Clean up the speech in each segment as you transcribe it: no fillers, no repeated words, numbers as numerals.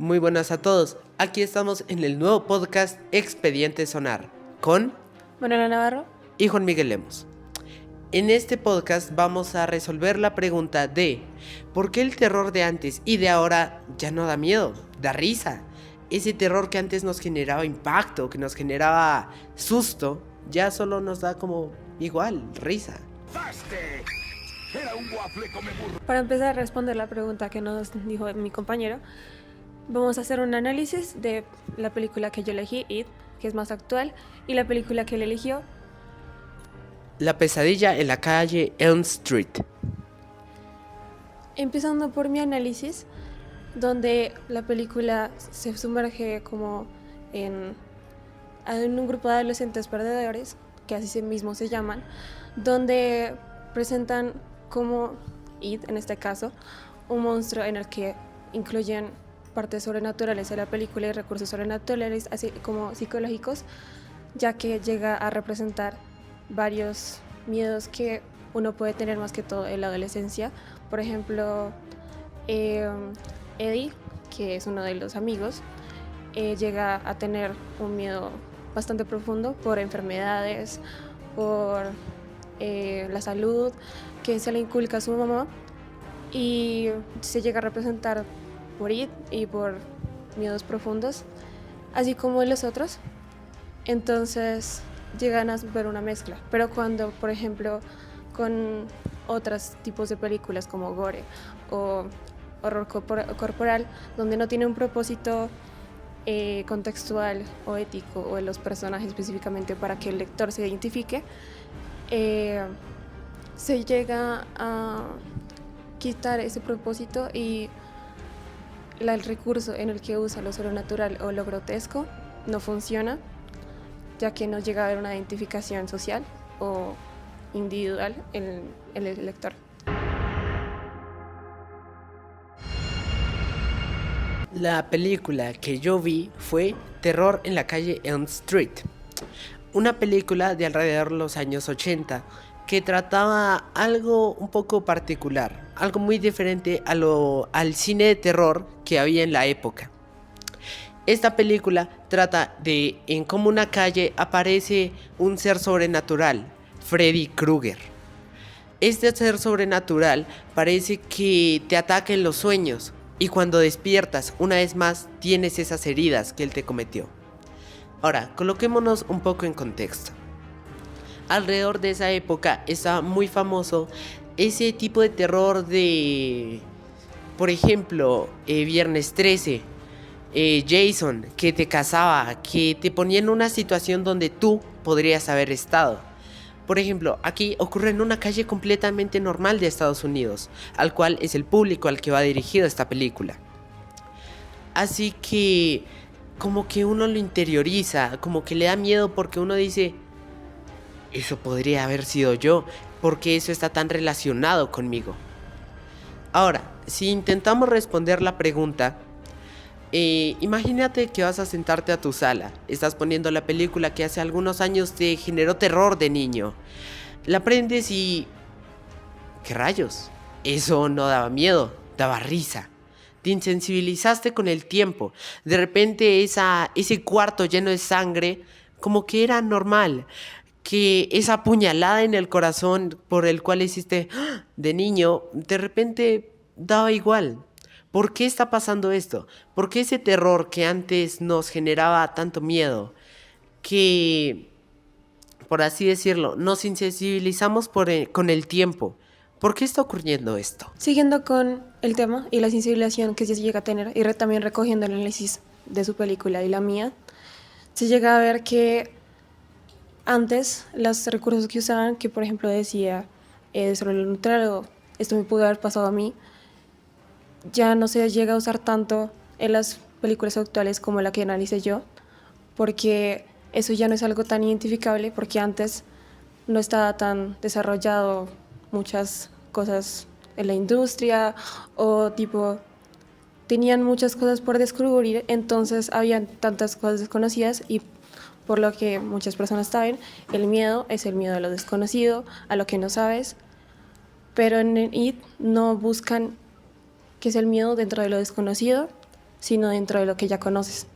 Muy buenas a todos. Aquí estamos en el nuevo podcast Expediente Sonar con Manuela Navarro y Juan Miguel Lemos. En este podcast vamos a resolver la pregunta de ¿por qué el terror de antes y de ahora ya no da miedo? Da risa. Ese terror que antes nos generaba impacto, que nos generaba susto, ya solo nos da como igual, risa. Para empezar a responder la pregunta que nos dijo mi compañero, vamos a hacer un análisis de la película que yo elegí, It, que es más actual, y la película que él eligió, La pesadilla en la calle Elm Street. empezando por mi análisis, donde la película se sumerge como en un grupo de adolescentes perdedores, que así mismo se llaman, donde presentan como It, en este caso, un monstruo en el que incluyen partes sobrenaturales de la película y recursos sobrenaturales, así como psicológicos, ya que llega a representar varios miedos que uno puede tener más que todo en la adolescencia. Por ejemplo, Eddie, que es uno de los amigos, llega a tener un miedo bastante profundo por enfermedades, por la salud que se le inculca a su mamá, y se llega a representar por It y por miedos profundos, así como los otros. Entonces llegan a ver una mezcla, pero cuando, por ejemplo, con otros tipos de películas como gore o horror corporal, donde no tiene un propósito contextual o ético o de los personajes específicamente para que el lector se identifique, se llega a quitar ese propósito y el recurso en el que usa lo sobrenatural o lo grotesco no funciona, ya que no llega a haber una identificación social o individual en el lector. La película que yo vi fue Terror en la calle Elm Street, una película de alrededor de los años 80 que trataba algo un poco particular, algo muy diferente al cine de terror que había en la época. Esta película trata de en cómo una calle aparece un ser sobrenatural, Freddy Krueger. Este ser sobrenatural parece que te ataca en los sueños y cuando despiertas una vez más tienes esas heridas que él te cometió. Ahora, coloquémonos un poco en contexto. Alrededor de esa época estaba muy famoso ese tipo de terror de, por ejemplo, Viernes 13, Jason, que te cazaba, que te ponía en una situación donde tú podrías haber estado. Por ejemplo, aquí ocurre en una calle completamente normal de Estados Unidos, al cual es el público al que va dirigido esta película. Así que como que uno lo interioriza, como que le da miedo porque uno dice, eso podría haber sido yo, porque eso está tan relacionado conmigo. Ahora, si intentamos responder la pregunta, imagínate que vas a sentarte a tu sala, estás poniendo la película que hace algunos años te generó terror de niño. La prendes y... ¿qué rayos? Eso no daba miedo, daba risa. Te insensibilizaste con el tiempo. De repente ese cuarto lleno de sangre como que era normal. Que esa puñalada en el corazón por el cual hiciste de niño, de repente daba igual. ¿Por qué está pasando esto? ¿Por qué ese terror que antes nos generaba tanto miedo, que, por así decirlo, nos insensibilizamos con el tiempo? ¿Por qué está ocurriendo esto? Siguiendo con el tema y la sensibilización que se llega a tener, y también recogiendo el análisis de su película y la mía, se llega a ver que antes los recursos que usaban, que por ejemplo decía sobre lo neutral o esto me pudo haber pasado a mí, ya no se llega a usar tanto en las películas actuales como la que analicé yo, porque eso ya no es algo tan identificable, porque antes no estaba tan desarrollado muchas cosas en la industria, o tipo tenían muchas cosas por descubrir, entonces habían tantas cosas desconocidas, y por lo que muchas personas saben, el miedo es el miedo a lo desconocido, a lo que no sabes, pero en IT no buscan qué es el miedo dentro de lo desconocido, sino dentro de lo que ya conoces.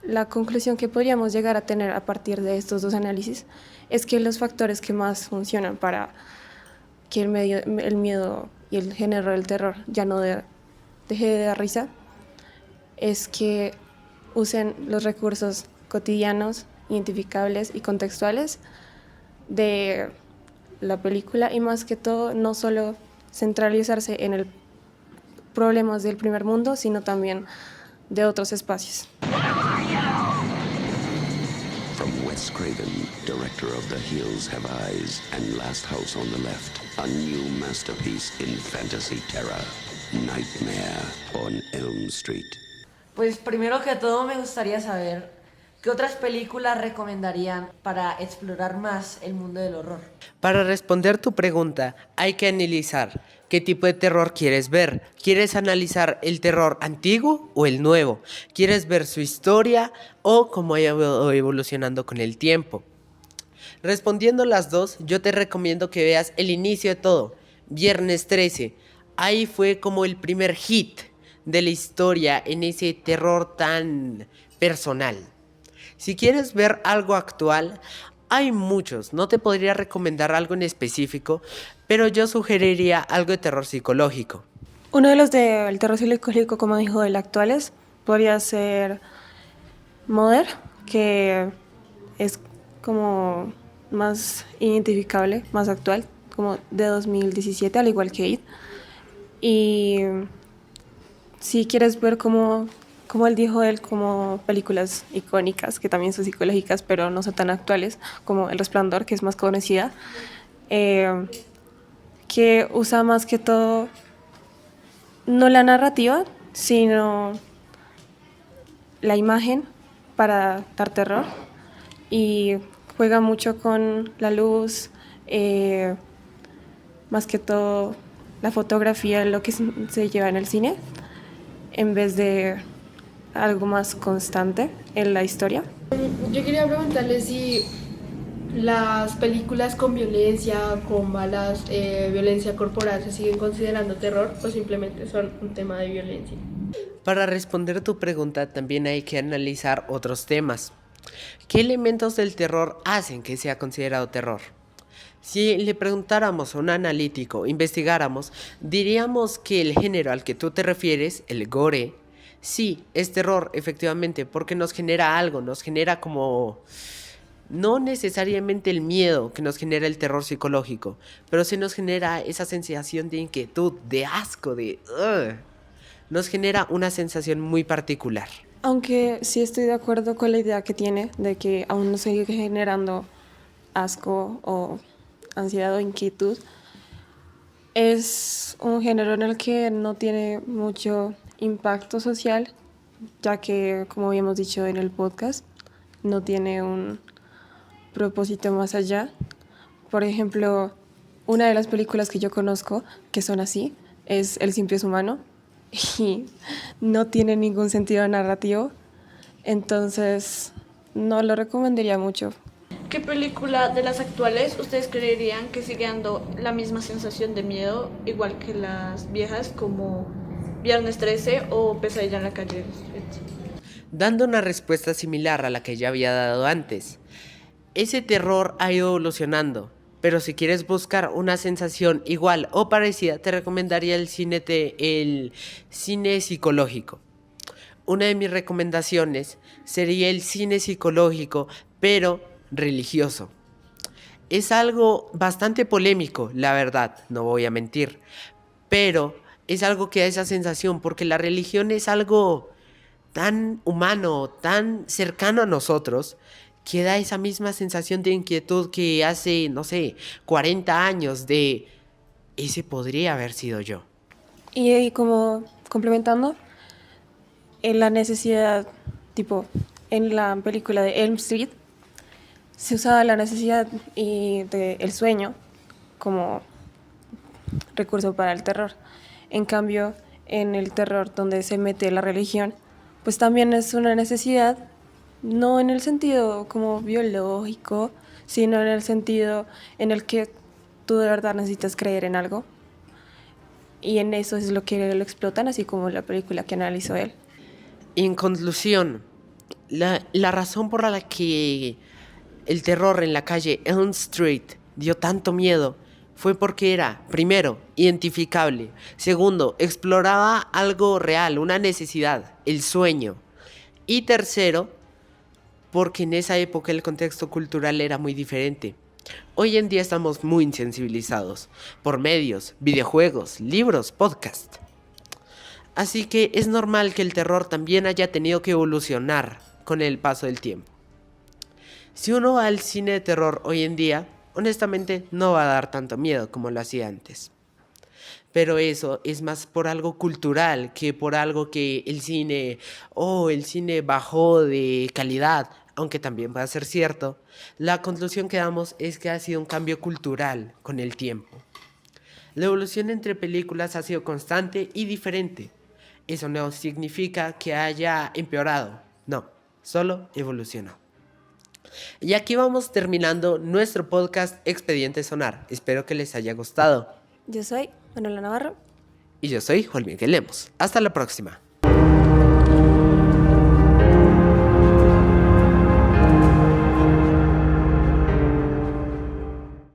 La conclusión que podríamos llegar a tener a partir de estos dos análisis es que los factores que más funcionan para que el miedo y el género del terror ya no deje de dar risa es que usen los recursos cotidianos, identificables y contextuales de la película, y más que todo no solo centralizarse en el problemas del primer mundo, sino también de otros espacios. From Wes Craven, director of The Hills Have Eyes and Last House on the Left, a new masterpiece in fantasy terror, Nightmare on Elm Street. Pues primero que todo me gustaría saber qué otras películas recomendarían para explorar más el mundo del horror. Para responder tu pregunta, hay que analizar qué tipo de terror quieres ver. ¿Quieres analizar el terror antiguo o el nuevo? ¿Quieres ver su historia o cómo ha ido evolucionando con el tiempo? Respondiendo las dos, yo te recomiendo que veas el inicio de todo, Viernes 13. Ahí fue como el primer hit de la historia en ese terror tan personal. Si quieres ver algo actual, hay muchos, no te podría recomendar algo en específico, pero yo sugeriría algo de terror psicológico. Uno de los del terror psicológico, como dijo, el actuales, podría ser Mother, que es como más identificable, más actual, como de 2017, al igual que It. Y si quieres ver como él dijo, como películas icónicas, que también son psicológicas, pero no son tan actuales, como El Resplandor, que es más conocida, que usa más que todo no la narrativa, sino la imagen para dar terror, y juega mucho con la luz, más que todo la fotografía, lo que se lleva en el cine, en vez de algo más constante en la historia. Yo quería preguntarle si las películas con violencia, con balas, violencia corporal, ¿se siguen considerando terror o simplemente son un tema de violencia? Para responder tu pregunta también hay que analizar otros temas. ¿Qué elementos del terror hacen que sea considerado terror? Si le preguntáramos a un analítico, investigáramos, diríamos que el género al que tú te refieres, el gore, sí, es terror, efectivamente, porque nos genera algo, nos genera como... No necesariamente el miedo que nos genera el terror psicológico, pero sí nos genera esa sensación de inquietud, de asco, de... Nos genera una sensación muy particular. Aunque sí estoy de acuerdo con la idea que tiene de que aún no sigue generando asco o ansiedad o inquietud, es un género en el que no tiene mucho impacto social, ya que, como habíamos dicho en el podcast, no tiene un propósito más allá. Por ejemplo, una de las películas que yo conozco que son así es El Cien Pies Humano, y no tiene ningún sentido narrativo, entonces no lo recomendaría mucho. ¿Qué película de las actuales ustedes creerían que sigue dando la misma sensación de miedo, igual que las viejas, como Viernes 13 o Pesadilla en la calle? Dando una respuesta similar a la que ya había dado antes. Ese terror ha ido evolucionando, pero si quieres buscar una sensación igual o parecida, te recomendaría el cine psicológico. Una de mis recomendaciones sería el cine psicológico, pero religioso. Es algo bastante polémico, la verdad, no voy a mentir, pero es algo que da esa sensación, porque la religión es algo tan humano, tan cercano a nosotros, que da esa misma sensación de inquietud que hace, no sé, 40 años de ese podría haber sido yo. Y como complementando, en la necesidad, tipo, en la película de Elm Street, se usaba la necesidad y el sueño como recurso para el terror. En cambio, en el terror donde se mete la religión, pues también es una necesidad, no en el sentido como biológico, sino en el sentido en el que tú de verdad necesitas creer en algo. y en eso es lo que lo explotan, así como la película que analizó él. En conclusión, la razón por la que el terror en la calle Elm Street dio tanto miedo fue porque era, primero, identificable, segundo, exploraba algo real, una necesidad, el sueño, y tercero, porque en esa época el contexto cultural era muy diferente. Hoy en día estamos muy insensibilizados por medios, videojuegos, libros, podcasts. Así que es normal que el terror también haya tenido que evolucionar con el paso del tiempo. Si uno va al cine de terror hoy en día, honestamente no va a dar tanto miedo como lo hacía antes. Pero eso es más por algo cultural que por algo que el cine bajó de calidad, aunque también va a ser cierto. La conclusión que damos es que ha sido un cambio cultural con el tiempo. La evolución entre películas ha sido constante y diferente. Eso no significa que haya empeorado, no, solo evolucionó. Y aquí vamos terminando nuestro podcast Expediente Sonar. Espero que les haya gustado. Yo soy Manuela Navarro. Y yo soy Juan Miguel Lemos. Hasta la próxima.